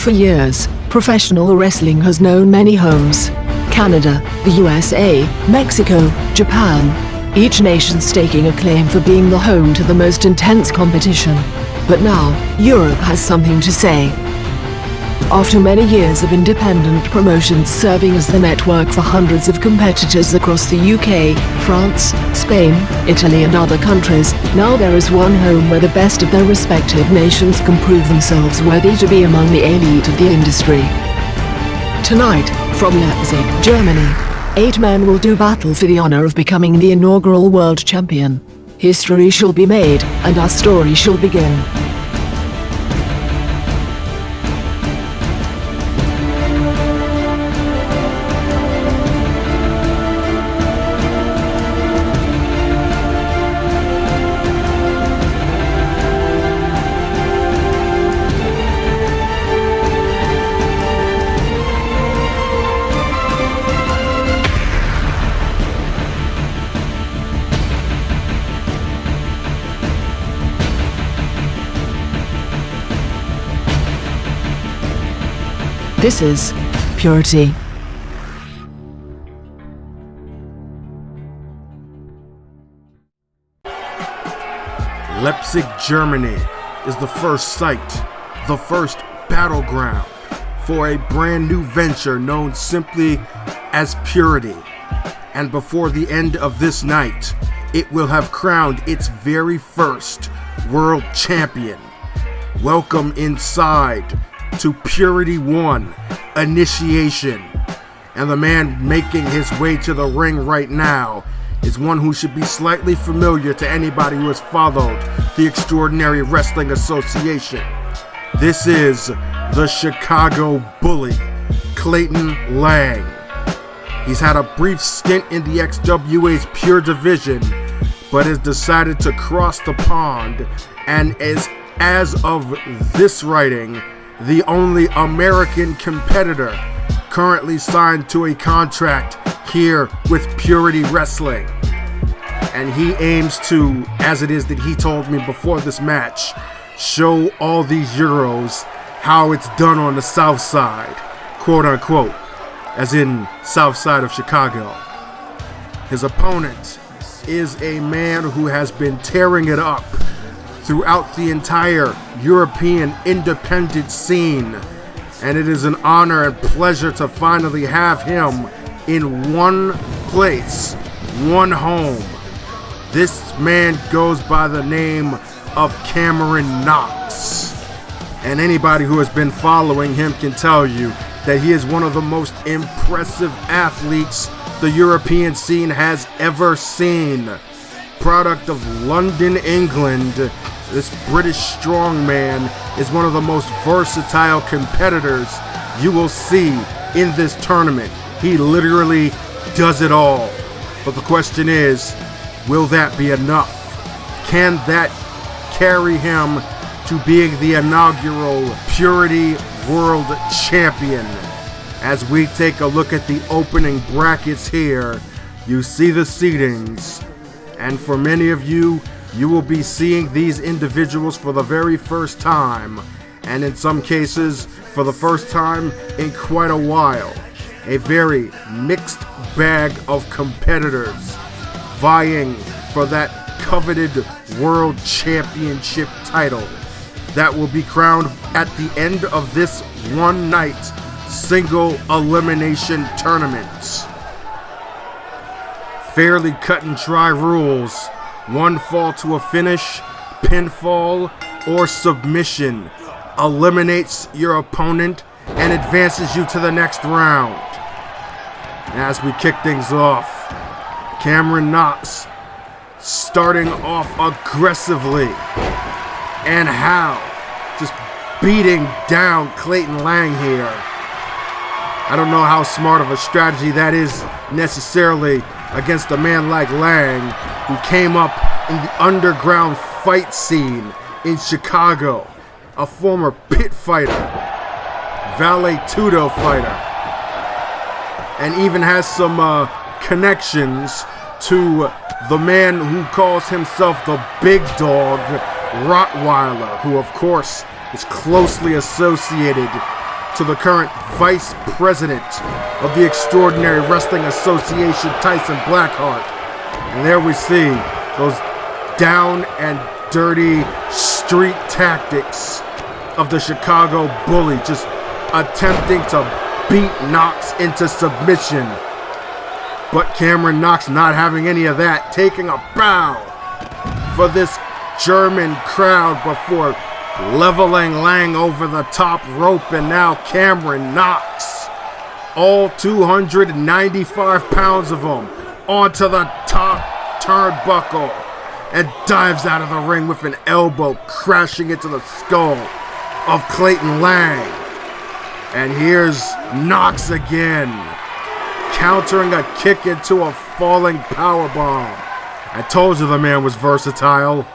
For years, professional wrestling has known many homes. Canada, the USA, Mexico, Japan. Each nation staking a claim for being the home to the most intense competition. But now, Europe has something to say. After many years of independent promotions serving as the network for hundreds of competitors across the UK, France, Spain, Italy and other countries, now there is one home where the best of their respective nations can prove themselves worthy to be among the elite of the industry. Tonight, from Leipzig, Germany, 8 men will do battle for the honor of becoming the inaugural world champion. History shall be made, and our story shall begin. This is Purity. Leipzig, Germany is the first site, the first battleground for a brand new venture known simply as Purity. And before the end of this night, it will have crowned its very first world champion. Welcome inside to Purity 1 Initiation. And the man making his way to the ring right now is one who should be slightly familiar to anybody who has followed the Extraordinary Wrestling Association. This is the Chicago Bully, Clayton Lang. He's had a brief stint in the XWA's Pure division, but has decided to cross the pond and is, as of this writing, the only American competitor currently signed to a contract here with Purity Wrestling. And he aims to, as it is that he told me before this match, show all these Euros how it's done on the south side, quote unquote, as in south side of Chicago. His opponent is a man who has been tearing it up throughout the entire European independent scene, and it is an honor and pleasure to finally have him in one place, one home. This man goes by the name of Cameron Knox, and anybody who has been following him can tell you that he is one of the most impressive athletes the European scene has ever seen. Product of London, England, this British strongman is one of the most versatile competitors you will see in this tournament. He literally does it all. But the question is, will that be enough? Can that carry him to being the inaugural Purity World Champion? As we take a look at the opening brackets here, you see the seedings. And for many of you, you will be seeing these individuals for the very first time, and in some cases, for the first time in quite a while. A very mixed bag of competitors vying for that coveted World Championship title that will be crowned at the end of this one night single elimination tournament. Fairly cut and dry rules. One fall to a finish, pinfall, or submission eliminates your opponent and advances you to the next round. As we kick things off, Cameron Knox starting off aggressively, and how? Just beating down Clayton Lang here. I don't know how smart of a strategy that is necessarily against a man like Lang, who came up in the underground fight scene in Chicago, a former pit fighter, valet tudo fighter, and even has some connections to the man who calls himself the Big Dog, Rottweiler, who of course is closely associated to the current Vice President of the Extraordinary Wrestling Association, Tyson Blackheart. And there we see those down and dirty street tactics of the Chicago Bully, just attempting to beat Knox into submission. But Cameron Knox not having any of that, taking a bow for this German crowd before leveling Lang over the top rope. And now Cameron Knox, all 295 pounds of him, onto the top turnbuckle and dives out of the ring with an elbow crashing into the skull of Clayton Lang. And here's Knox again, countering a kick into a falling powerbomb. I told you the man was versatile.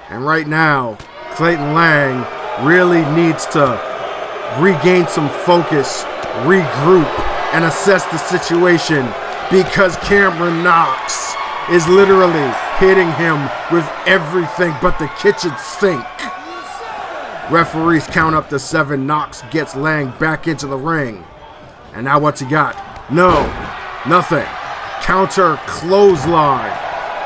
And right now, Clayton Lang really needs to regain some focus, regroup, and assess the situation, because Cameron Knox is literally hitting him with everything but the kitchen sink. Referees count up to 7. Knox gets Lang back into the ring. And now what's he got? No, nothing. Counter clothesline.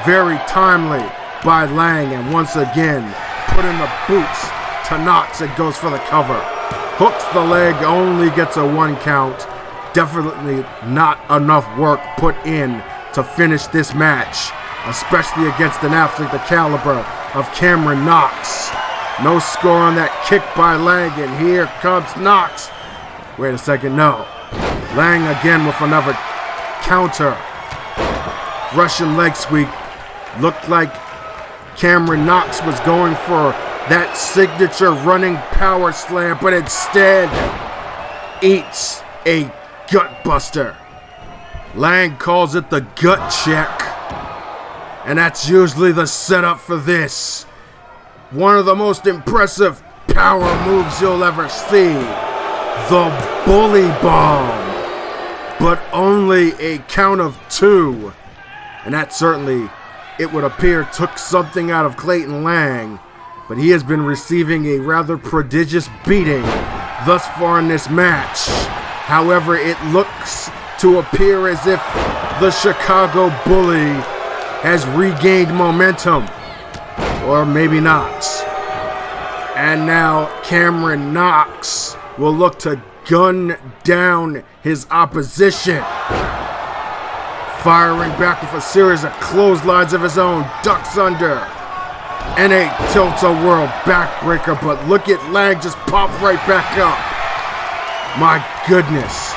Very timely by Lang, and once again put in the boots to Knox and goes for the cover. Hooks the leg, only gets a 1 count. Definitely not enough work put in to finish this match, especially against an athlete the caliber of Cameron Knox. No score on that kick by Lang, and here comes Knox. Wait a second, no. Lang again with another counter. Russian leg sweep. Looked like Cameron Knox was going for that signature running power slam, but instead eats a gut buster. Lang calls it the gut check, and that's usually the setup for this. One of the most impressive power moves you'll ever see. The Bully Bomb. But only a count of 2. And that certainly, it would appear, took something out of Clayton Lang. But he has been receiving a rather prodigious beating thus far in this match. However, it looks to appear as if the Chicago Bully has regained momentum. Or maybe not. And now Cameron Knox will look to gun down his opposition. Firing back with a series of clotheslines of his own, ducks under, and a tilt-a-whirl backbreaker, but look at Lang just pop right back up. My goodness.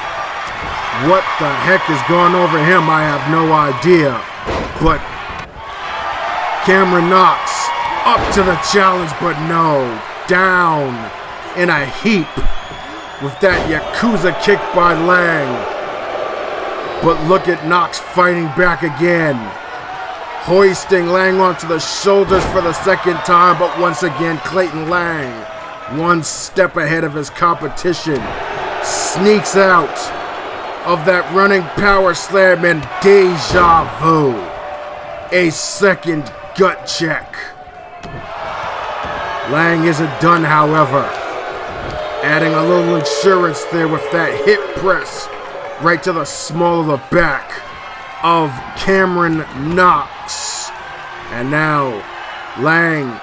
What the heck has gone over him, I have no idea. But Cameron Knox up to the challenge, but no, down in a heap with that Yakuza kick by Lang. But look at Knox fighting back again, hoisting Lang onto the shoulders for the second time, but once again Clayton Lang, one step ahead of his competition, sneaks out of that running power slam and deja vu. A second gut check. Lang isn't done, however, adding a little insurance there with that hip press right to the small of the back of Cameron Knox. And now Lang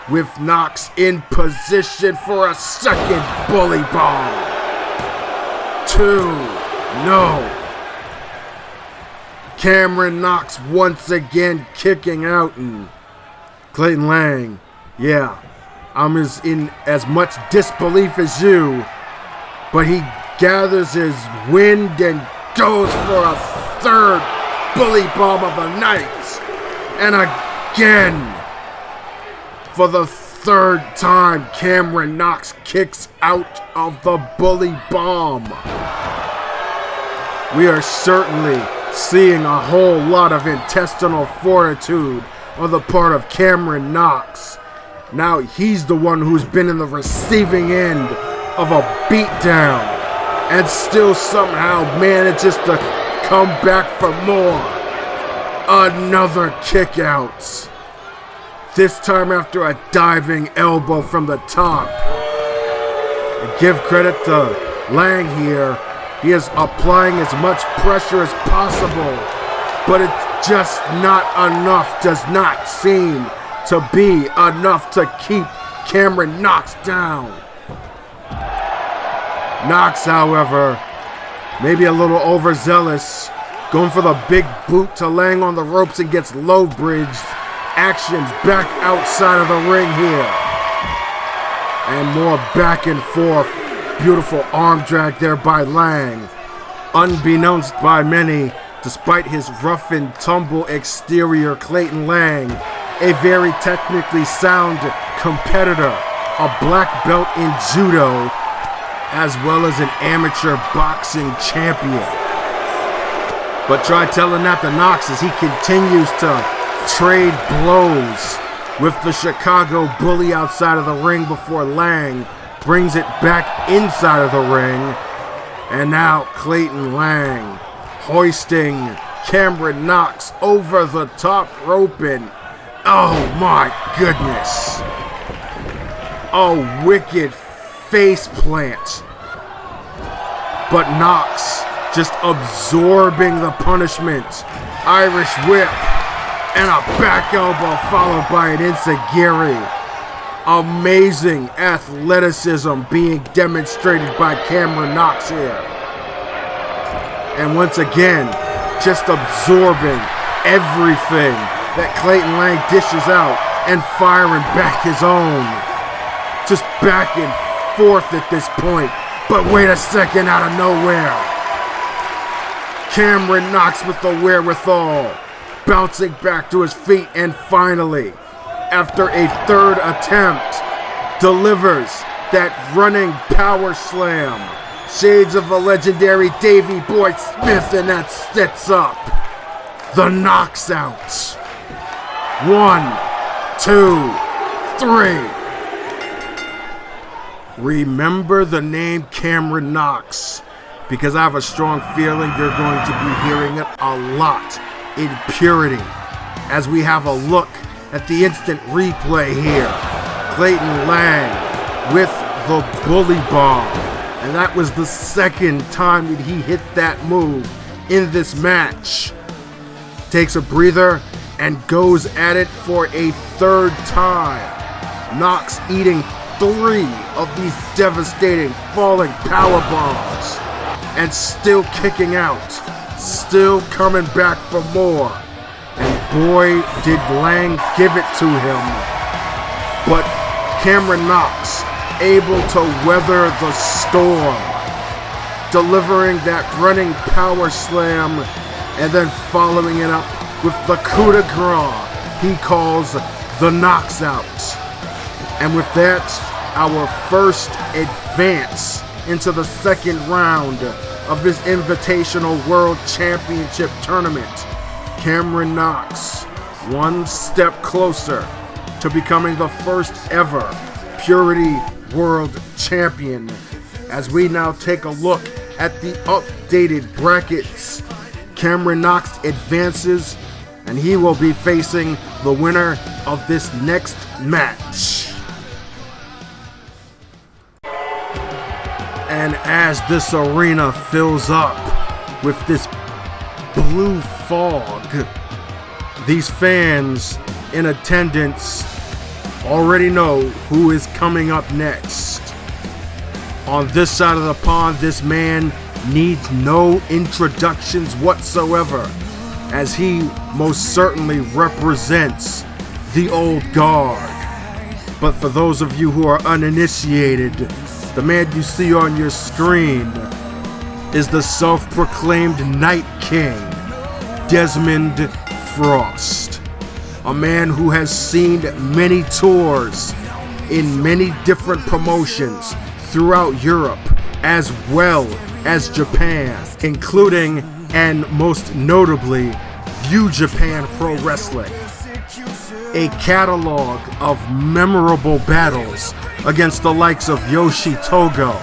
with Knox in position for a second Bully Bomb. 2, no. Cameron Knox once again kicking out, and Clayton Lang, yeah, I'm in as much disbelief as you, but he gathers his wind and goes for a third Bully Bomb of the night. And again, for the third time, Cameron Knox kicks out of the Bully Bomb. We are certainly seeing a whole lot of intestinal fortitude on the part of Cameron Knox. Now he's the one who's been in the receiving end of a beatdown and still somehow manages to come back for more. Another kick out. This time after a diving elbow from the top. And give credit to Lang here. He is applying as much pressure as possible, but it's just not enough, does not seem to be enough to keep Cameron Knox down. Knox, however, maybe a little overzealous, going for the big boot to Lang on the ropes and gets low bridged. Action back outside of the ring here. And more back and forth. Beautiful arm drag there by Lang. Unbeknownst by many, despite his rough and tumble exterior, Clayton Lang, a very technically sound competitor, a black belt in judo, as well as an amateur boxing champion. But try telling that to Knox as he continues to trade blows with the Chicago Bully outside of the ring before Lang brings it back inside of the ring. And now Clayton Lang hoisting Cameron Knox over the top rope, and oh my goodness, a wicked face plant. But Knox just absorbing the punishment. Irish whip and a back elbow followed by an enziguri. Amazing athleticism being demonstrated by Cameron Knox here. And once again, just absorbing everything that Clayton Lang dishes out and firing back his own. Just back and forth at this point. But wait a second, out of nowhere, Cameron Knox with the wherewithal, bouncing back to his feet, and finally, after a third attempt, delivers that running power slam. Shades of a legendary Davey Boy Smith, and that sets up the Knox out. 1, 2, 3. Remember the name Cameron Knox, because I have a strong feeling you're going to be hearing it a lot in Purity as we have a look at the instant replay here. Clayton Lang with the bully bomb, and that was the second time that he hit that move in this match. Takes a breather and goes at it for a third time. Knox eating 3 of these devastating falling power bombs and still kicking out, still coming back for more. And boy, did Lang give it to him. But Cameron Knox able to weather the storm, delivering that running power slam and then following it up with the coup de grace he calls the Knox out. And with that, our first advance into the second round of this Invitational World Championship Tournament. Cameron Knox, one step closer to becoming the first ever Purity World Champion. As we now take a look at the updated brackets, Cameron Knox advances, and he will be facing the winner of this next match. And as this arena fills up with this blue fog, these fans in attendance already know who is coming up next. On this side of the pond, this man needs no introductions whatsoever, as he most certainly represents the old guard. But for those of you who are uninitiated, the man you see on your screen is the self-proclaimed Night King, Desmond Frost. A man who has seen many tours in many different promotions throughout Europe as well as Japan, including and most notably View Japan Pro Wrestling. A catalog of memorable battles against the likes of Yoshi Togo,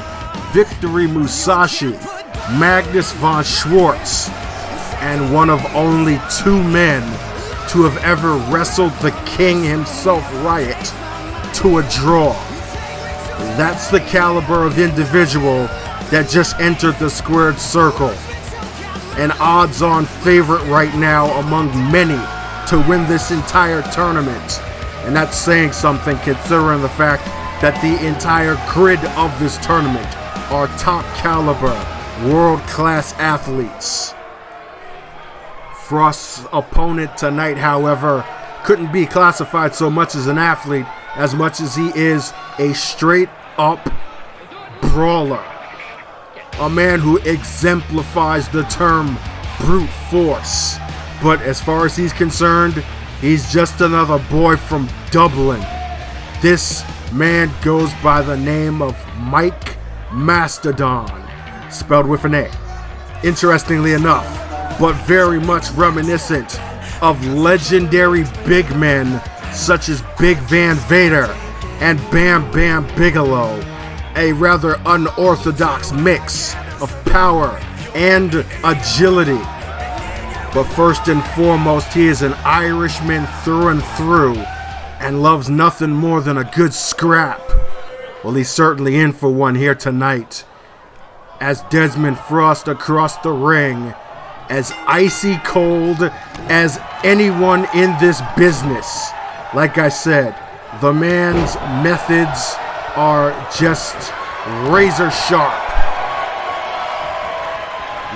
Victory Musashi, Magnus von Schwartz, and one of only 2 men to have ever wrestled the king himself, Riot, to a draw. That's the caliber of individual that just entered the squared circle. An odds-on favorite right now among many to win this entire tournament. And that's saying something considering the fact that the entire grid of this tournament are top caliber, world-class athletes. Frost's opponent tonight, however, couldn't be classified so much as an athlete as much as he is a straight-up brawler. A man who exemplifies the term brute force. But as far as he's concerned, he's just another boy from Dublin. This man goes by the name of Mike Mastadon, spelled with an A. Interestingly enough, but very much reminiscent of legendary big men such as Big Van Vader and Bam Bam Bigelow, a rather unorthodox mix of power and agility. But first and foremost, he is an Irishman through and through and loves nothing more than a good scrap. Well, he's certainly in for one here tonight, as Desmond Frost across the ring, as icy cold as anyone in this business. Like I said, the man's methods are just razor sharp.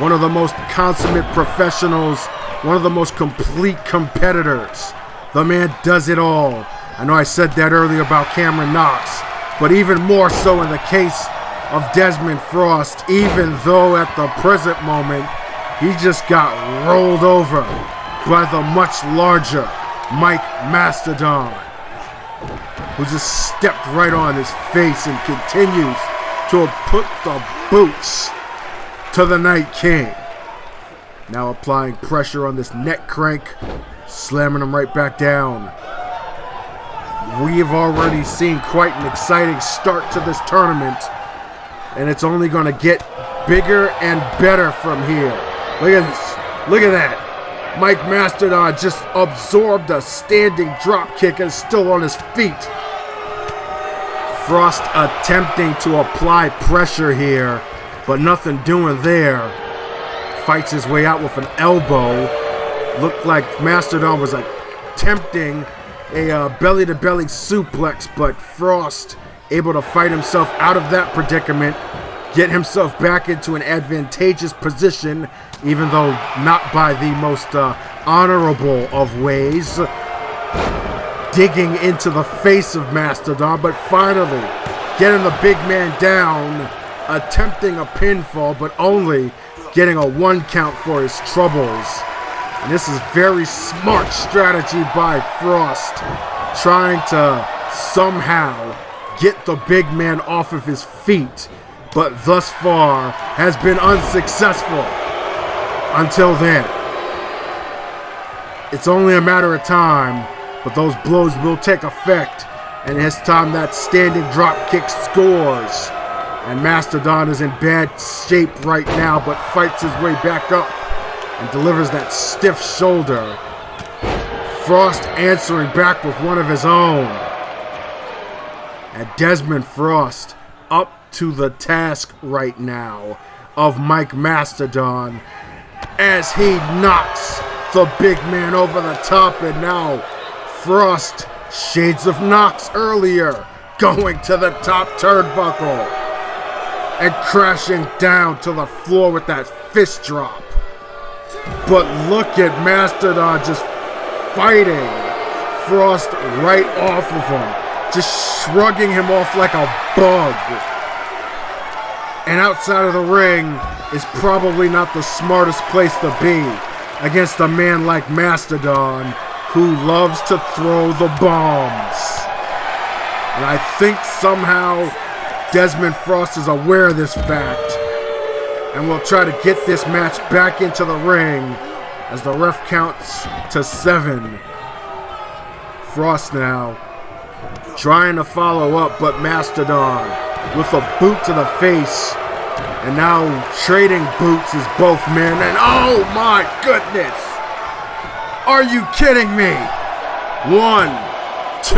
One of the most consummate professionals, one of the most complete competitors. The man does it all. I know I said that earlier about Cameron Knox, but even more so in the case of Desmond Frost, even though at the present moment, he just got rolled over by the much larger Mike Mastadon, who just stepped right on his face and continues to put the boots to the Night King. Now applying pressure on this neck crank, slamming him right back down. We've already seen quite an exciting start to this tournament, and it's only going to get bigger and better from here. Look at this. Look at that. Mike Mastadon just absorbed a standing drop kick and is still on his feet. Frost attempting to apply pressure here, but nothing doing there. Fights his way out with an elbow. Looked like Mastadon was attempting a belly-to-belly suplex, but Frost able to fight himself out of that predicament, get himself back into an advantageous position, even though not by the most honorable of ways. Digging into the face of Mastadon, but finally getting the big man down, attempting a pinfall, but only getting a 1 count for his troubles. And this is very smart strategy by Frost, trying to somehow get the big man off of his feet, but thus far has been unsuccessful until then. It's only a matter of time, but those blows will take effect, and this time that standing drop kick scores. And Mastadon is in bad shape right now, but fights his way back up and delivers that stiff shoulder. Frost answering back with one of his own. And Desmond Frost up to the task right now of Mike Mastadon as he knocks the big man over the top, and now Frost, shades of Knox earlier, going to the top turnbuckle and crashing down to the floor with that fist drop. But look at Mastadon just fighting Frost right off of him, just shrugging him off like a bug. And outside of the ring is probably not the smartest place to be against a man like Mastadon, who loves to throw the bombs. And I think somehow Desmond Frost is aware of this fact and will try to get this match back into the ring as the ref counts to 7. Frost now trying to follow up, but Mastadon with a boot to the face, and now trading boots as both men, and oh my goodness! Are you kidding me? 1, 2,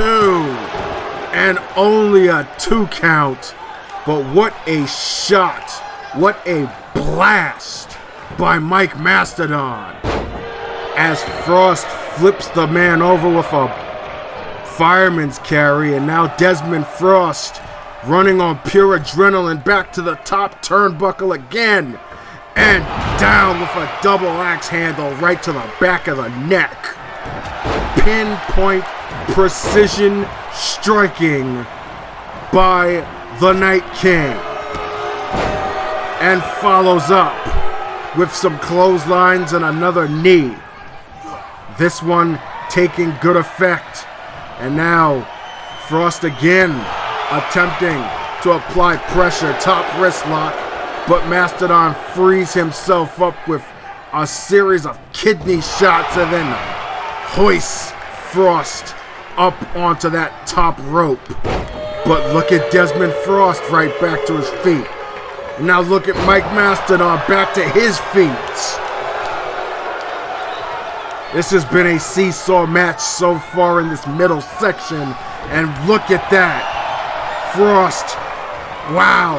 And only a 2 count. But what a shot. What a blast by Mike Mastadon. As Frost flips the man over with a fireman's carry, and now Desmond Frost running on pure adrenaline back to the top turnbuckle again, and down with a double axe handle right to the back of the neck. Pinpoint precision striking by the Night King, and follows up with some clotheslines and another knee. This one taking good effect. And now Frost again attempting to apply pressure, top wrist lock, but Mastadon frees himself up with a series of kidney shots and then hoists Frost up onto that top rope. But look at Desmond Frost right back to his feet. Now look at Mike Mastadon back to his feet. This has been a seesaw match so far in this middle section, and look at that. Frost, wow,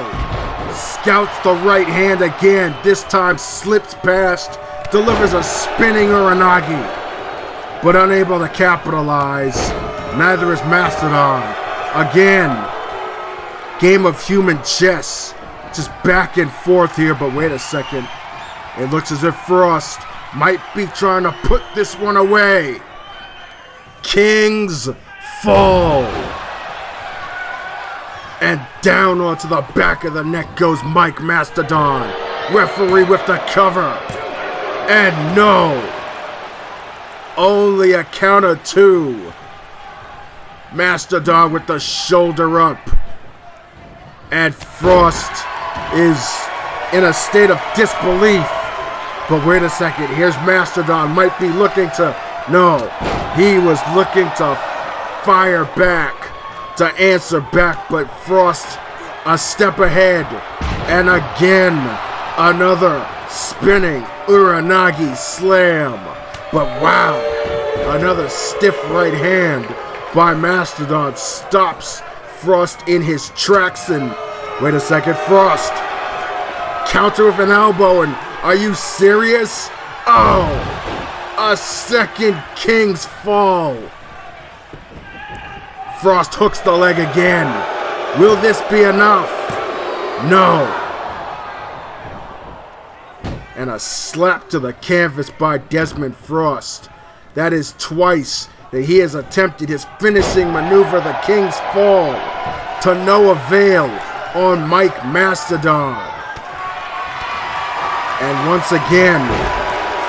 scouts the right hand again, this time slips past, delivers a spinning Uranagi, but unable to capitalize. Neither is Mastadon. Again, game of human chess, just back and forth here, but wait a second. It looks as if Frost might be trying to put this one away. Kings fall. And down onto the back of the neck goes Mike Mastadon. Referee with the cover. And no. Only a count of 2. Mastadon with the shoulder up. And Frost is in a state of disbelief. But wait a second, here's Mastadon, might be looking to, no, he was looking to fire back, to answer back, but Frost a step ahead, and again, another spinning Uranagi slam. But wow, another stiff right hand by Mastadon stops Frost in his tracks, and wait a second, Frost, counter with an elbow, and are you serious? Oh, a second King's fall. Frost hooks the leg again. Will this be enough? No. And a slap to the canvas by Desmond Frost. That is twice that he has attempted his finishing maneuver, the King's fall, to no avail on Mike Mastadon. And once again,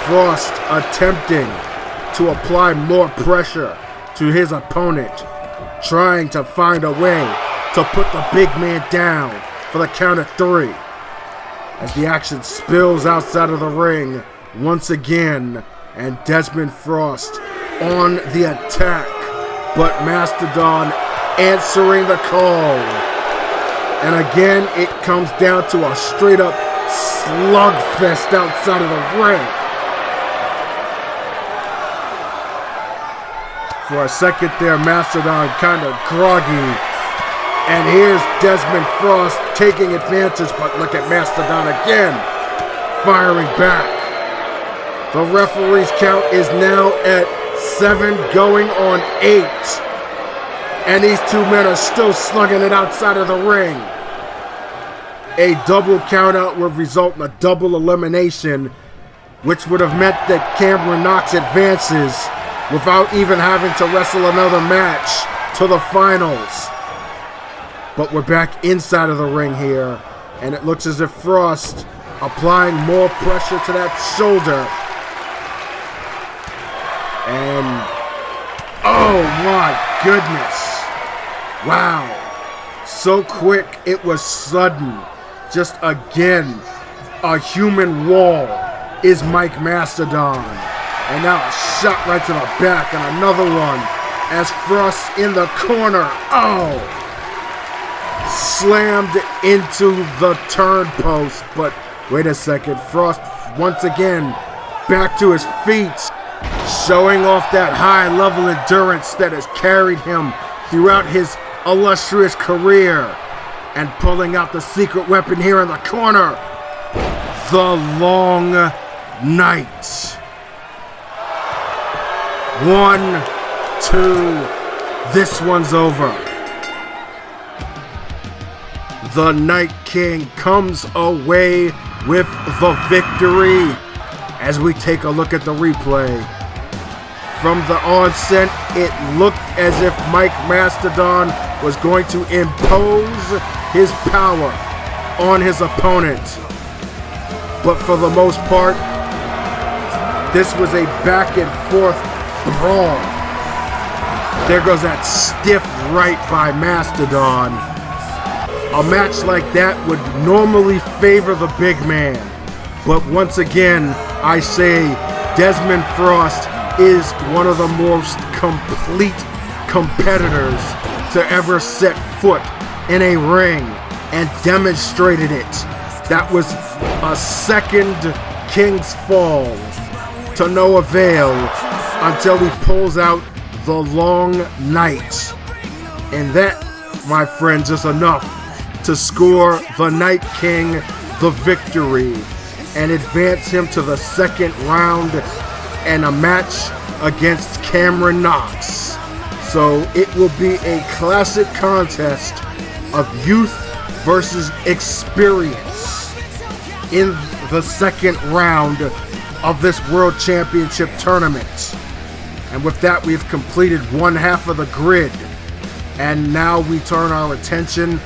Frost attempting to apply more pressure to his opponent, trying to find a way to put the big man down for the count of 3. As the action spills outside of the ring once again, and Desmond Frost on the attack, but Mastadon answering the call. And again, it comes down to a straight up slugfest outside of the ring. For a second there, Mastadon kind of groggy. And here's Desmond Frost taking advantage, but look at Mastadon again, firing back. The referee's count is now at 7 going on 8. And these two men are still slugging it outside of the ring. A double countout would result in a double elimination, which would have meant that Cameron Knox advances without even having to wrestle another match to the finals. But we're back inside of the ring here, and it looks as if Frost applying more pressure to that shoulder. And oh my goodness. Wow. So quick, it was sudden. Just again, a human wall is Mike Mastadon. And now a shot right to the back, and another one as Frost in the corner. Oh! Slammed into the turn post. But wait a second, Frost once again back to his feet, showing off that high level endurance that has carried him throughout his illustrious career. And pulling out the secret weapon here in the corner, the Long Night. 1, 2, this one's over. The Night King comes away with the victory. As we take a look at the replay, from the onset, it looked as if Mike Mastadon was going to impose his power on his opponent. But for the most part, this was a back and forth brawl. There goes that stiff right by Mastadon. A match like that would normally favor the big man. But once again, I say Desmond Frost is one of the most complete competitors to ever set foot in a ring and demonstrated it. That was a second King's Fall to no avail until he pulls out the Long Night. And that, my friends, is enough to score the Night King the victory and advance him to the second round and a match against Cameron Knox. So it will be a classic contest of youth versus experience in the second round of this World Championship tournament. And with that, we've completed one half of the grid. And now we turn our attention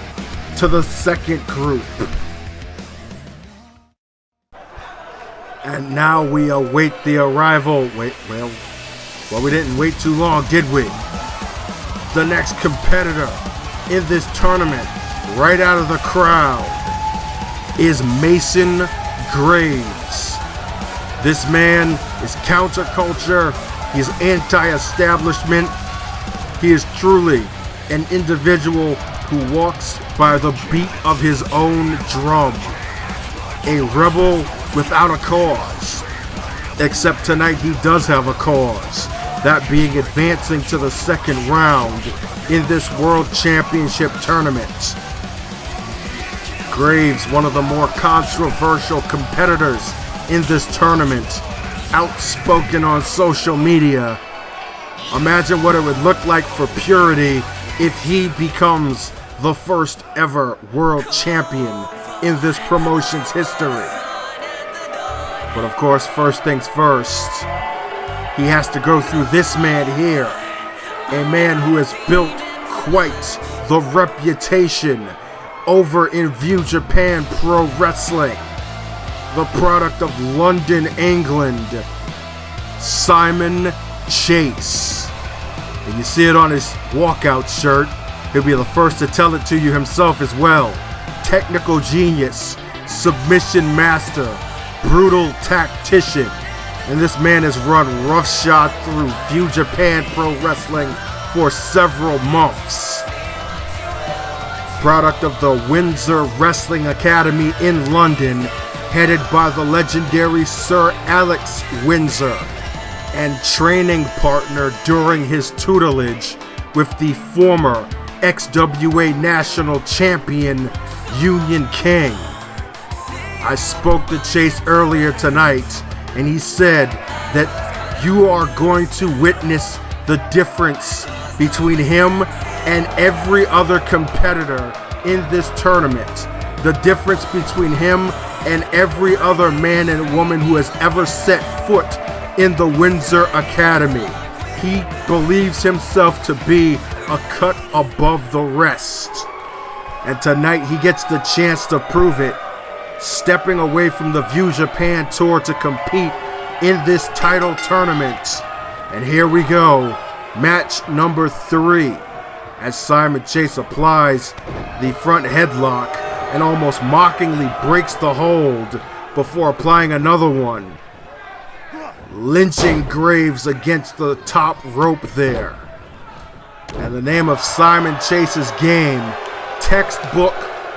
to the second group. And now we await the arrival. Well, we didn't wait too long, did we? The next competitor in this tournament, right out of the crowd, is Mason Graves. This man is counterculture. He's anti-establishment. He is truly an individual who walks by the beat of his own drum. A rebel without a cause. Except tonight he does have a cause. That being advancing to the second round in this World Championship tournament. Graves, one of the more controversial competitors in this tournament, outspoken on social media. Imagine what it would look like for Purity if he becomes the first ever world champion in this promotion's history. But of course, first things first, he has to go through this man here, a man who has built quite the reputation over in View Japan Pro Wrestling, the product of London, England, Simon Chase. And you see it on his walkout shirt. He'll be the first to tell it to you himself as well. Technical genius, submission master, brutal tactician. And this man has run roughshod through View Japan Pro Wrestling for several months. Product of the Windsor Wrestling Academy in London, headed by the legendary Sir Alex Windsor, and training partner during his tutelage with the former XWA National Champion, Union King. I spoke to Chase earlier tonight, and he said that you are going to witness the difference between him and every other competitor in this tournament. The difference between him and every other man and woman who has ever set foot in the Windsor Academy. He believes himself to be a cut above the rest. And tonight he gets the chance to prove it, stepping away from the View Japan Tour to compete in this title tournament. And here we go, match number 3, as Simon Chase applies the front headlock and almost mockingly breaks the hold before applying another one, lynching Graves against the top rope there. And the name of Simon Chase's game, textbook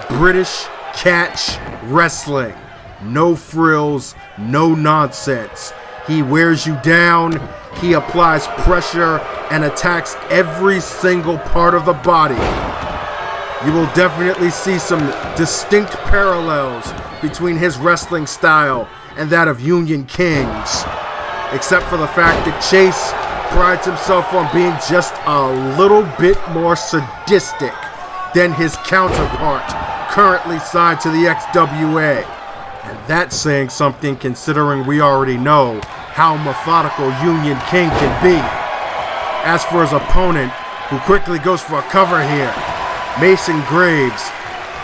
British catch wrestling. No frills, no nonsense. He wears you down, he applies pressure and attacks every single part of the body. You will definitely see some distinct parallels between his wrestling style and that of Union King's, except for the fact that Chase prides himself on being just a little bit more sadistic than his counterpart currently signed to the XWA. And that's saying something, considering we already know how methodical Union King can be. As for his opponent, who quickly goes for a cover here, Mason Graves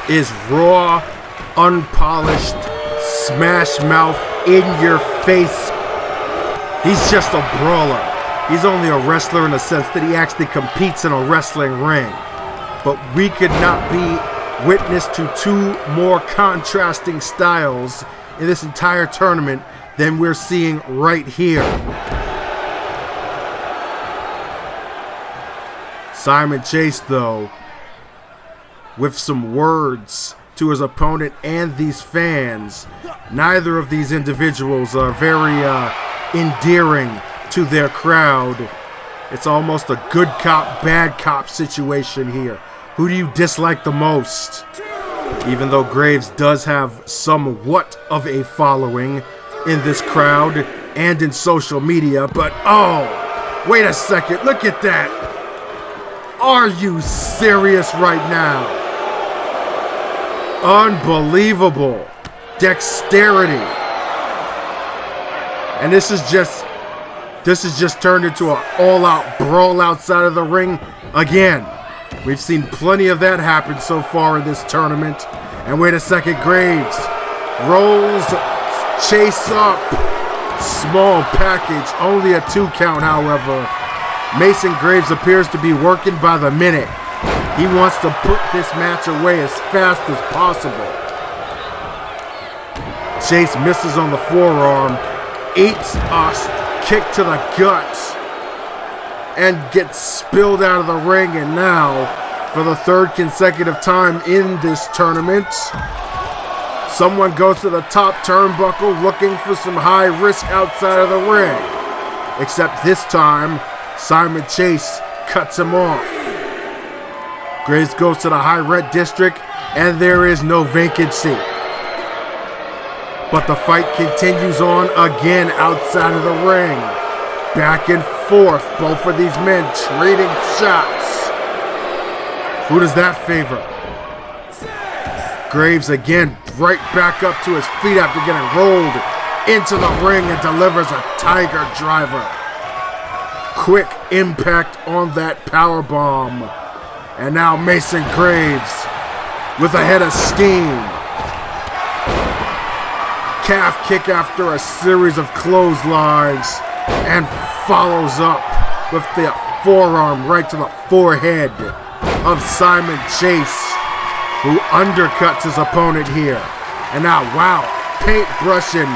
is raw, unpolished, smash mouth, in your face. He's just a brawler. He's only a wrestler in the sense that he actually competes in a wrestling ring. But we could not be witness to two more contrasting styles in this entire tournament than we're seeing right here. Simon Chase, though, with some words to his opponent and these fans. Neither of these individuals are very endearing to their crowd. It's almost a good cop, bad cop situation here. Who do you dislike the most? Even though Graves does have somewhat of a following in this crowd and in social media, but oh, wait a second, look at that. Are you serious right now? Unbelievable dexterity. And this is just turned into an all-out brawl outside of the ring again. We've seen plenty of that happen so far in this tournament. And wait a second, Graves rolls Chase up. Small package, only a 2 count, however. Mason Graves appears to be working by the minute. He wants to put this match away as fast as possible. Chase misses on the forearm, eats a kick to the guts, and gets spilled out of the ring. And now, for the third consecutive time in this tournament, someone goes to the top turnbuckle looking for some high risk outside of the ring. Except this time, Simon Chase cuts him off. Graves goes to the high red district, and there is no vacancy. But the fight continues on again outside of the ring. Back and forth, both of these men trading shots. Who does that favor? Graves again right back up to his feet after getting rolled into the ring and delivers a tiger driver. Quick impact on that powerbomb. And now Mason Graves with a head of steam. Calf kick after a series of clotheslines, and follows up with the forearm right to the forehead of Simon Chase, who undercuts his opponent here. And now, wow, paint brushing,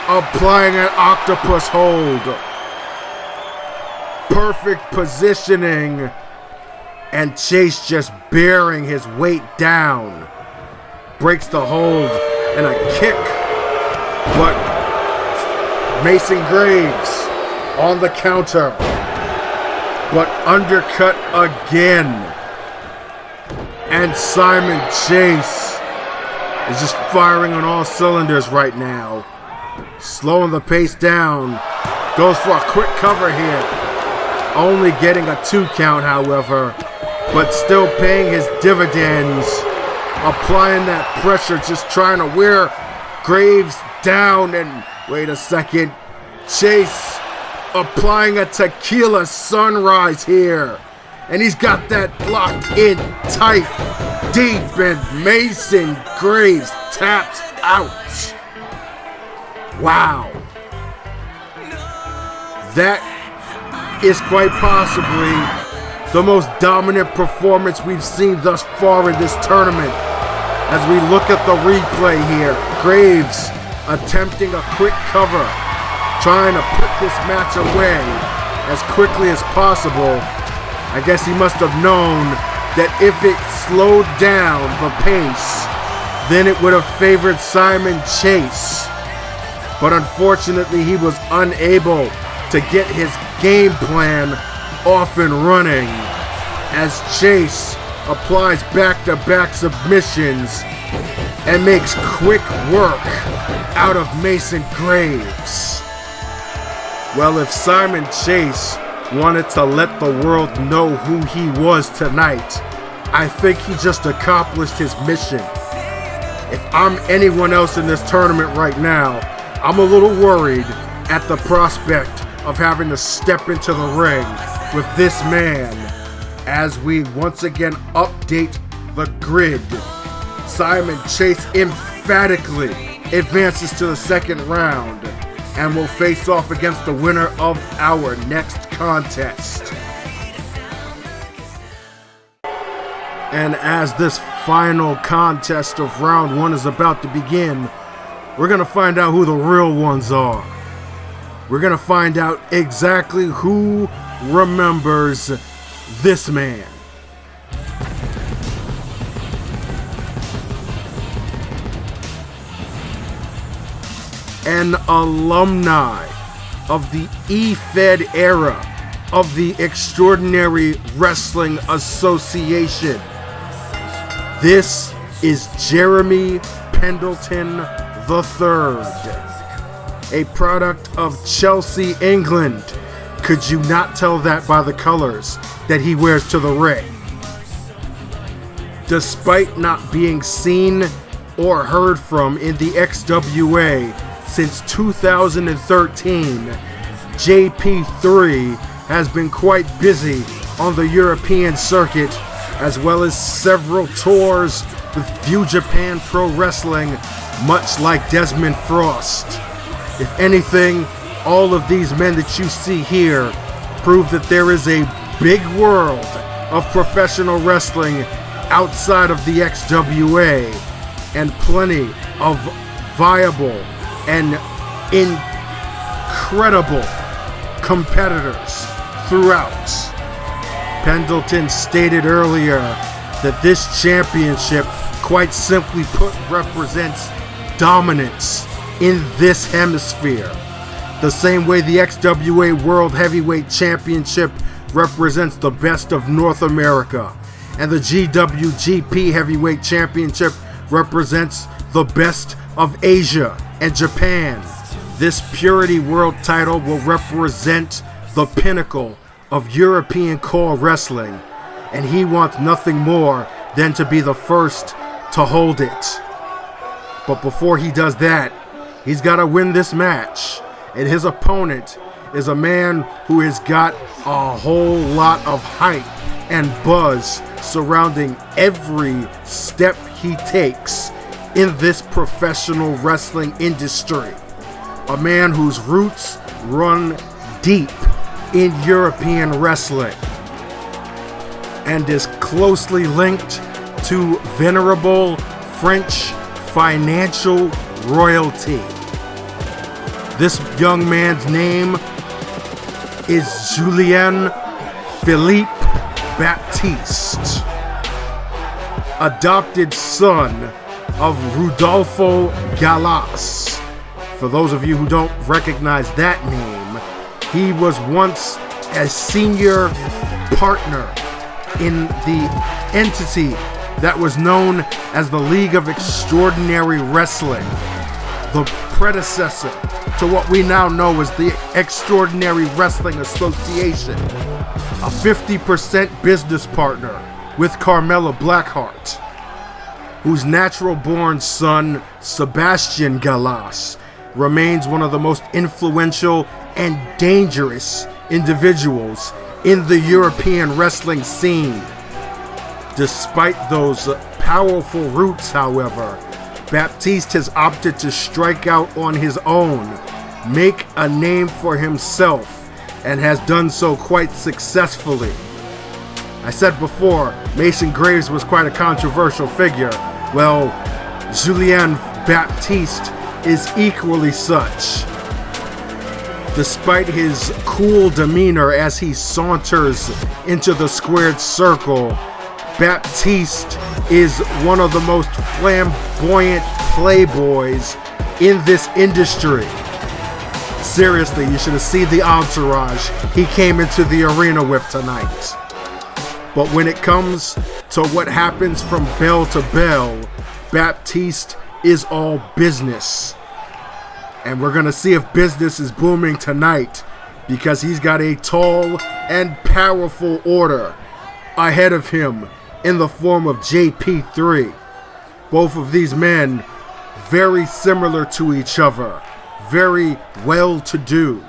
applying an octopus hold. Perfect positioning. And Chase just bearing his weight down. Breaks the hold and a kick. But Mason Graves on the counter. But undercut again. And Simon Chase is just firing on all cylinders right now. Slowing the pace down. Goes for a quick cover here. Only getting a 2 count, however. But still paying his dividends. Applying that pressure, just trying to wear Graves down. And wait a second. Chase applying a tequila sunrise here. And he's got that locked in tight, deep, and Mason Graves taps out. Wow. That is quite possibly the most dominant performance we've seen thus far in this tournament. As we look at the replay here, Graves attempting a quick cover, trying to put this match away as quickly as possible. I guess he must have known that if it slowed down the pace, then it would have favored Simon Chase. But unfortunately, he was unable to get his game plan off and running as Chase applies back-to-back submissions and makes quick work out of Mason Graves. Well, if Simon Chase wanted to let the world know who he was tonight, I think he just accomplished his mission. If I'm anyone else in this tournament right now, I'm a little worried at the prospect of having to step into the ring with this man as we once again update the grid. Simon Chase emphatically advances to the second round and will face off against the winner of our next contest. And as this final contest of round 1 is about to begin, we're going to find out who the real ones are. We're going to find out exactly who remembers this man. An alumni of the E-Fed era of the Extraordinary Wrestling Association. This is Jeremy Pendelton III, a product of Chelsea, England. Could you not tell that by the colors that he wears to the ring? Despite not being seen or heard from in the XWA since 2013, JP3 has been quite busy on the European circuit, as well as several tours with View Japan Pro Wrestling, much like Desmond Frost. If anything, all of these men that you see here prove that there is a big world of professional wrestling outside of the XWA, and plenty of viable and incredible competitors throughout. Pendleton stated earlier that this championship, quite simply put, represents dominance in this hemisphere. The same way the XWA World Heavyweight Championship represents the best of North America, and the GWGP Heavyweight Championship represents the best of Asia and Japan. This Purity World title will represent the pinnacle of European core wrestling, and he wants nothing more than to be the first to hold it. But before he does that, he's got to win this match, and his opponent is a man who has got a whole lot of hype and buzz surrounding every step he takes in this professional wrestling industry. A man whose roots run deep in European wrestling and is closely linked to venerable French financial royalty. This young man's name is Julian Philippe Baptiste, adopted son of Rudolfo Gallas. For those of you who don't recognize that name, he was once a senior partner in the entity that was known as the League of Extraordinary Wrestling, the predecessor to what we now know as the Extraordinary Wrestling Association, a 50% business partner with Carmella Blackheart, whose natural-born son, Sebastian Gallas, remains one of the most influential and dangerous individuals in the European wrestling scene. Despite those powerful roots, however, Baptiste has opted to strike out on his own, make a name for himself, and has done so quite successfully. I said before, Mason Graves was quite a controversial figure. Well, Julian Baptiste is equally such. Despite his cool demeanor as he saunters into the squared circle, Baptiste is one of the most flamboyant playboys in this industry. Seriously, you should have seen the entourage he came into the arena with tonight. But when it comes to what happens from bell to bell, Baptiste is all business. And we're going to see if business is booming tonight, because he's got a tall and powerful order ahead of him in the form of JP3. Both of these men very similar to each other, very well-to-do.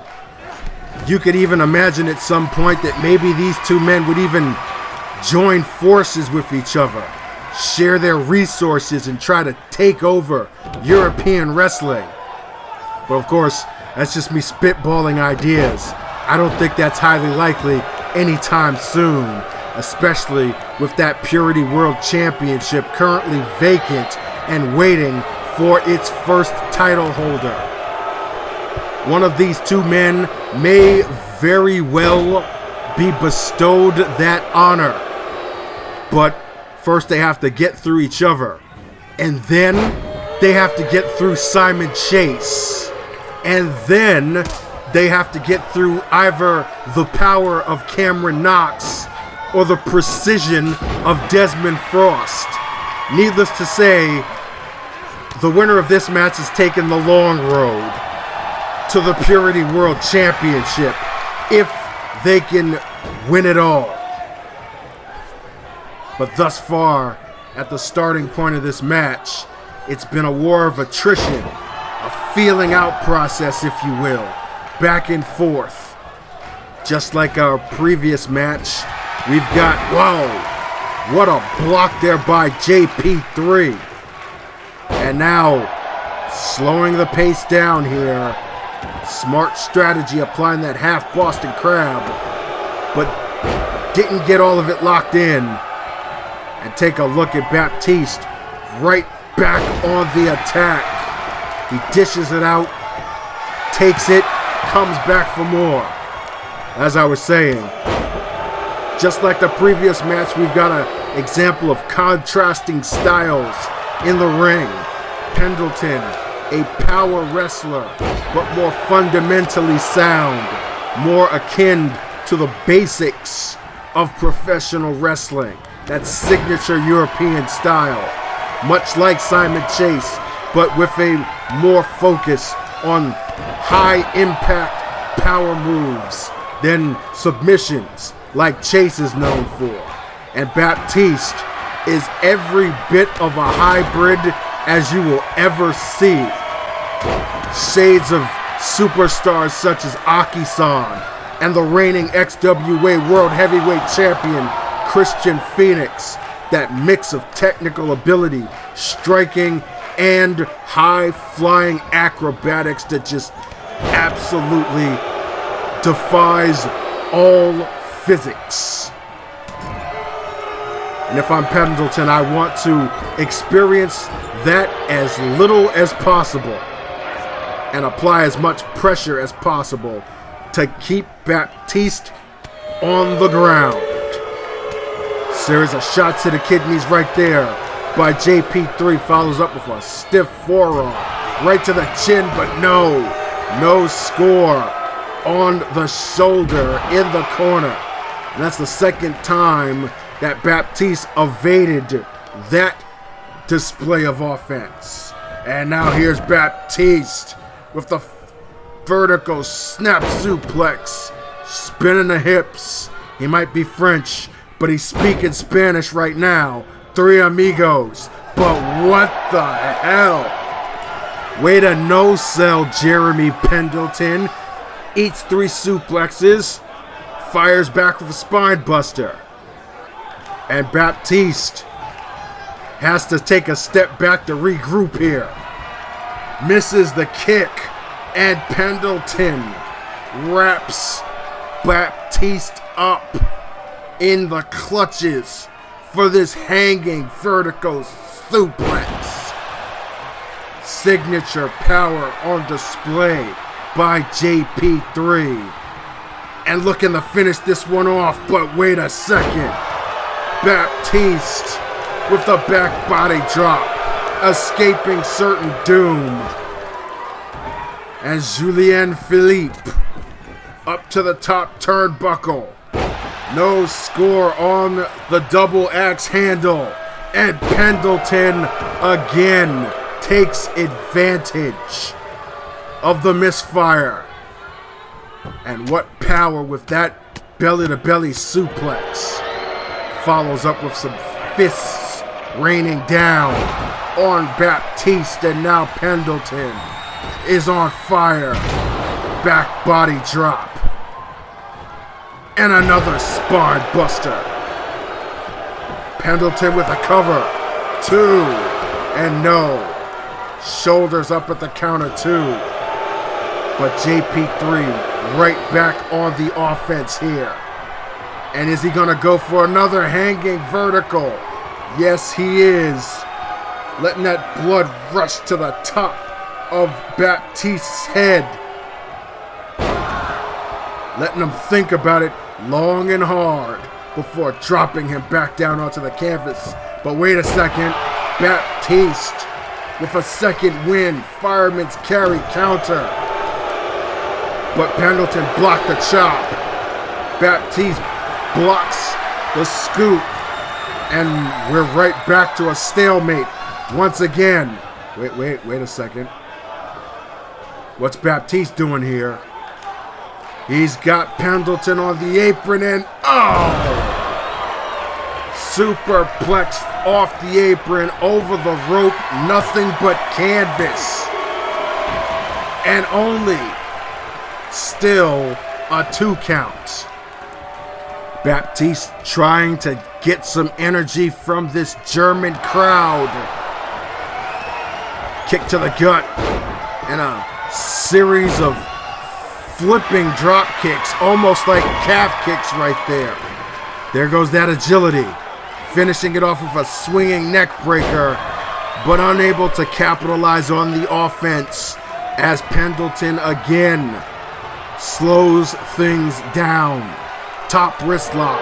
You could even imagine at some point that maybe these two men would even join forces with each other, share their resources, and try to take over European wrestling. But of course, that's just me spitballing ideas. I don't think that's highly likely anytime soon, especially with that Purity World Championship currently vacant and waiting for its first title holder. One of these two men may very well be bestowed that honor, but first they have to get through each other, and then they have to get through Simon Chase, and then they have to get through either the power of Cameron Knox or the precision of Desmond Frost. Needless to say, the winner of this match is taking the long road to the Purity World Championship if they can win it all. But thus far, at the starting point of this match, it's been a war of attrition, a feeling out process, if you will, back and forth. Just like our previous match, we've got, whoa, what a block there by JP3. And now, slowing the pace down here. Smart strategy, applying that half Boston Crab, but didn't get all of it locked in. And take a look at Baptiste, right back on the attack. He dishes it out, takes it, comes back for more. As I was saying, just like the previous match, we've got an example of contrasting styles in the ring. Pendelton, a power wrestler, but more fundamentally sound, more akin to the basics of professional wrestling, that signature European style, much like Simon Chase, but with a more focus on high impact power moves than submissions like Chase is known for. And Baptiste is every bit of a hybrid as you will ever see. Shades of superstars such as Aki-san and the reigning XWA World Heavyweight Champion Christian Phoenix. That mix of technical ability, striking, and high-flying acrobatics that just absolutely defies all physics. And if I'm Pendelton, I want to experience that as little as possible and apply as much pressure as possible to keep Baptiste on the ground. Series of shots to the kidneys right there by JP3, follows up with a stiff forearm right to the chin, but no score on the shoulder in the corner. And that's the second time that Baptiste evaded that display of offense. And now here's Baptiste with the vertical snap suplex, spinning the hips. He might be French, but he's speaking Spanish right now. Three amigos. But what the hell? Way to no-sell, Jeremy Pendelton. Eats 3 suplexes, fires back with a spine buster. And Baptiste has to take a step back to regroup here. Misses the kick, and Pendelton wraps Baptiste up in the clutches for this hanging vertical suplex. Signature power on display by JP3. And looking to finish this one off, but wait a second. Baptiste with the back body drop, escaping certain doom. And Julian Philippe up to the top turnbuckle. No score on the double axe handle. And Pendelton again takes advantage of the misfire. And what power with that belly-to-belly suplex. Follows up with some fists raining down on Baptiste, and now Pendelton is on fire. Back body drop. And another spine buster. Pendelton with a cover. 2. And no. Shoulders up at the counter 2. But JP3 right back on the offense here. And is he going to go for another hanging vertical? Yes, he is. Letting that blood rush to the top of Baptiste's head. Letting him think about it long and hard before dropping him back down onto the canvas. But wait a second. Baptiste with a second win. Fireman's carry counter. But Pendelton blocked the chop. Baptiste blocks the scoop. And we're right back to a stalemate once again. Wait a second. What's Baptiste doing here? He's got Pendelton on the apron and superplex off the apron, over the rope, nothing but canvas. And only still a 2 count. Baptiste trying to get some energy from this German crowd. Kick to the gut and a series of flipping drop kicks, almost like calf kicks right there. There goes that agility. Finishing it off with a swinging neck breaker, but unable to capitalize on the offense as Pendelton again slows things down. Top wrist lock,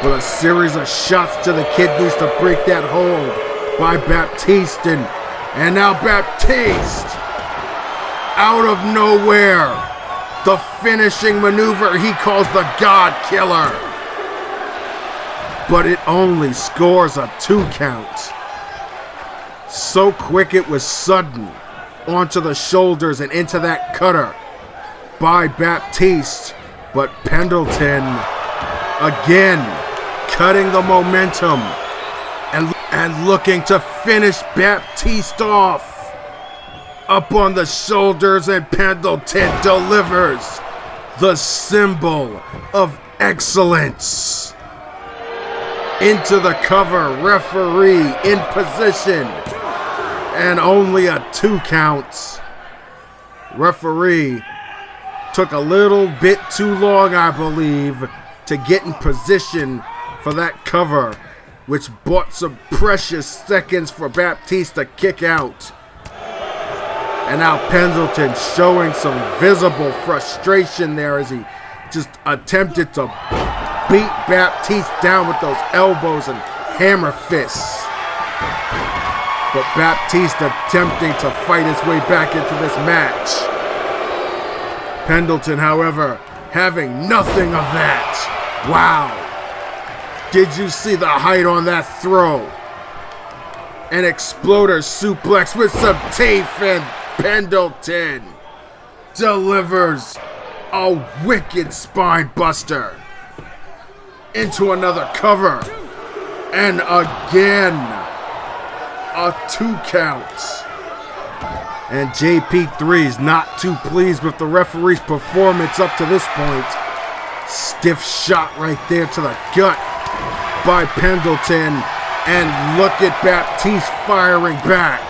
but a series of shots to the kidneys to break that hold by Baptiste. And now Baptiste, out of nowhere, the finishing maneuver he calls the God Killer. But it only scores a 2 count. So quick it was sudden. Onto the shoulders and into that cutter by Baptiste. But Pendelton again cutting the momentum and looking to finish Baptiste off. Up on the shoulders, and Pendelton delivers the symbol of excellence. Into the cover, referee in position, and only a 2 count. Referee took a little bit too long, I believe, to get in position for that cover, which bought some precious seconds for Baptiste to kick out. And now Pendelton showing some visible frustration there as he just attempted to beat Baptiste down with those elbows and hammer fists. But Baptiste attempting to fight his way back into this match. Pendelton, however, having nothing of that. Wow. Did you see the height on that throw? An exploder suplex with some teeth, and Pendelton delivers a wicked spine buster into another cover, and again a 2 count. And JP3's not too pleased with the referee's performance up to this point. Stiff shot right there to the gut by Pendelton, and look at Baptiste firing back.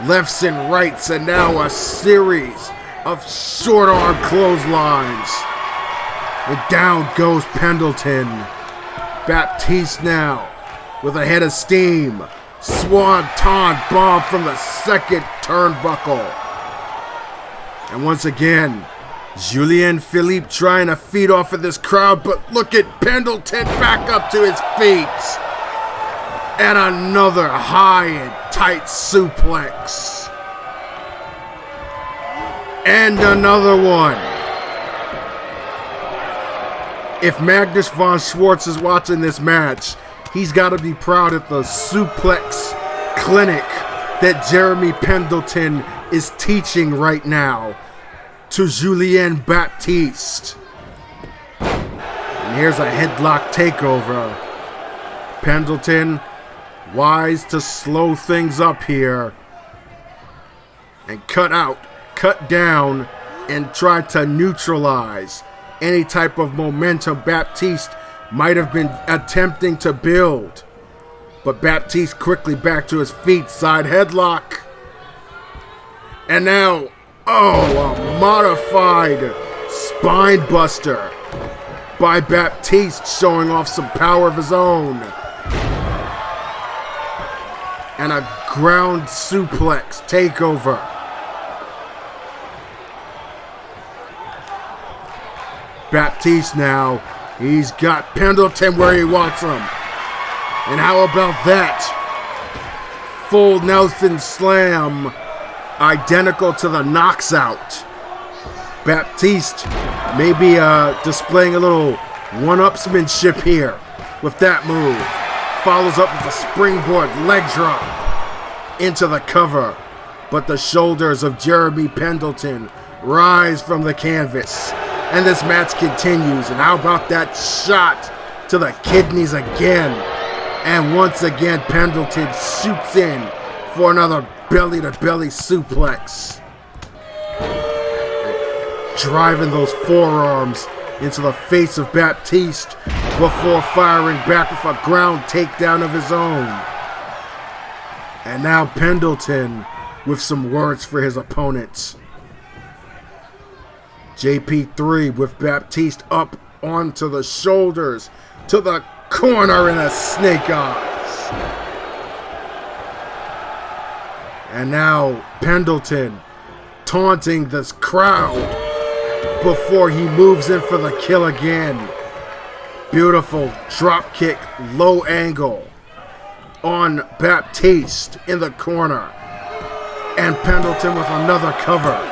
Lefts and rights, and now a series of short arm clotheslines. And down goes Pendelton. Baptiste now with a head of steam. Swanton bomb from the second turnbuckle. And once again, Julian Philippe trying to feed off of this crowd, but look at Pendelton back up to his feet. And another high and tight suplex. And another one. If Magnus von Schwartz is watching this match, he's got to be proud of the suplex clinic that Jeremy Pendelton is teaching right now to Julian Baptiste. And here's a headlock takeover. Pendelton, wise to slow things up here and cut down, and try to neutralize any type of momentum Baptiste might have been attempting to build. But Baptiste quickly back to his feet, side headlock. And now, a modified spine buster by Baptiste, showing off some power of his own. And a ground suplex takeover. Baptiste now, he's got Pendelton where he wants him. And how about that? Full Nelson slam, identical to the Knox out. Baptiste maybe displaying a little one-upsmanship here with that move. Follows up with a springboard leg drop into the cover. But the shoulders of Jeremy Pendelton rise from the canvas. And this match continues. And how about that shot to the kidneys again? And once again, Pendelton shoots in for another belly-to-belly suplex. Driving those forearms into the face of Baptiste before firing back with a ground takedown of his own. And now Pendelton with some words for his opponents. JP3 with Baptiste up onto the shoulders, to the corner in a snake eyes. And now Pendelton taunting this crowd before he moves in for the kill again. Beautiful drop kick, low angle on Baptiste in the corner. And Pendelton with another cover.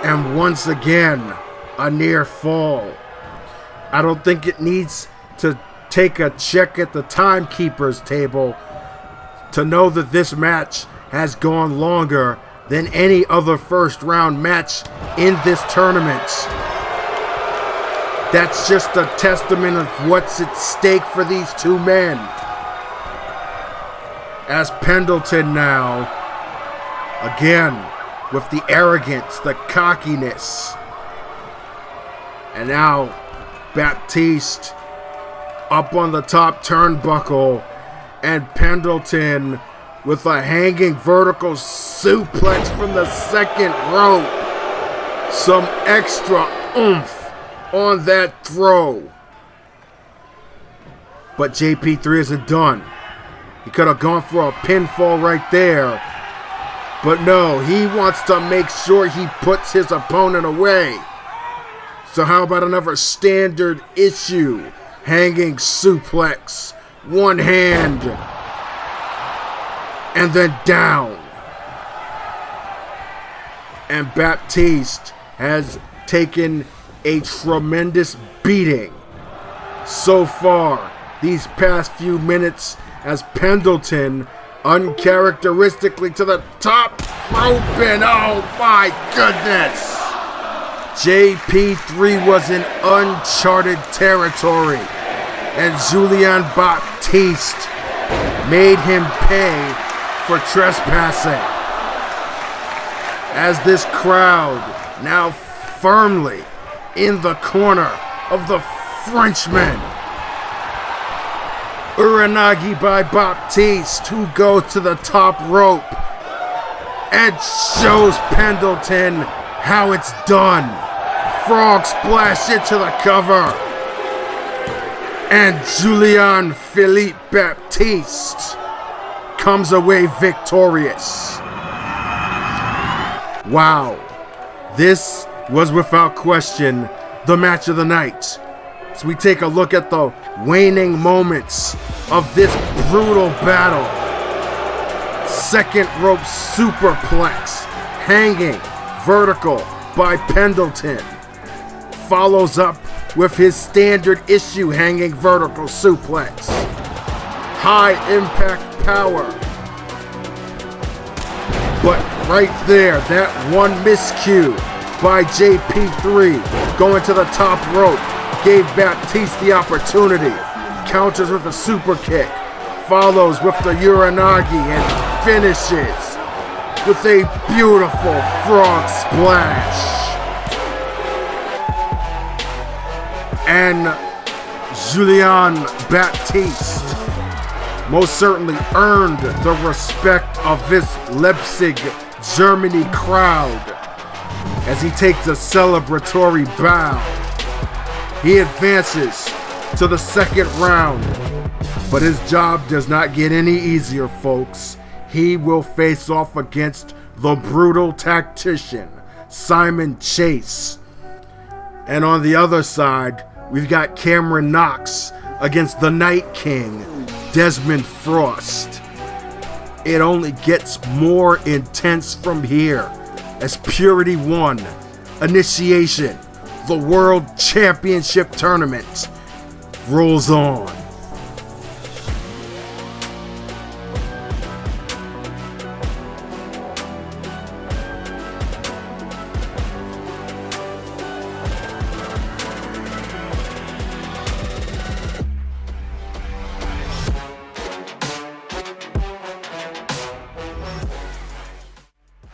And once again, a near fall. I don't think it needs to take a check at the timekeeper's table to know that this match has gone longer than any other first round match in this tournament. That's just a testament of what's at stake for these two men. As Pendelton now, again, with the arrogance, the cockiness. And now Baptiste up on the top turnbuckle, and Pendelton with a hanging vertical suplex from the second rope. Some extra oomph on that throw. But JP3 isn't done. He could have gone for a pinfall right there. But no, he wants to make sure he puts his opponent away. So how about another standard issue? Hanging suplex. One hand. And then down. And Baptiste has taken a tremendous beating so far these past few minutes, as Pendelton uncharacteristically to the top rope, and oh my goodness, JP3 was in uncharted territory, and Julian Baptiste made him pay for trespassing, as this crowd now firmly in the corner of the Frenchman. Uranagi by Baptiste, who goes to the top rope and shows Pendelton how it's done. Frog splash into the cover. And Julian Philippe Baptiste comes away victorious. Wow. This was without question the match of the night. So we take a look at the waning moments of this brutal battle. Second rope superplex, hanging Vertical by Pendelton. Follows up with his standard issue hanging vertical suplex. High impact power. But right there, that one miscue by JP3 going to the top rope gave Baptiste the opportunity. Counters with a super kick. Follows with the Uranagi and finishes with a beautiful frog splash. And Julian Baptiste most certainly earned the respect of this Leipzig, Germany crowd as he takes a celebratory bow. He advances to the second round, but his job does not get any easier, folks. He will face off against the brutal tactician, Simon Chase. And on the other side, we've got Cameron Knox against the Night King, Desmond Frost. It only gets more intense from here as Purity 1, Initiation, the World Championship Tournament rolls on.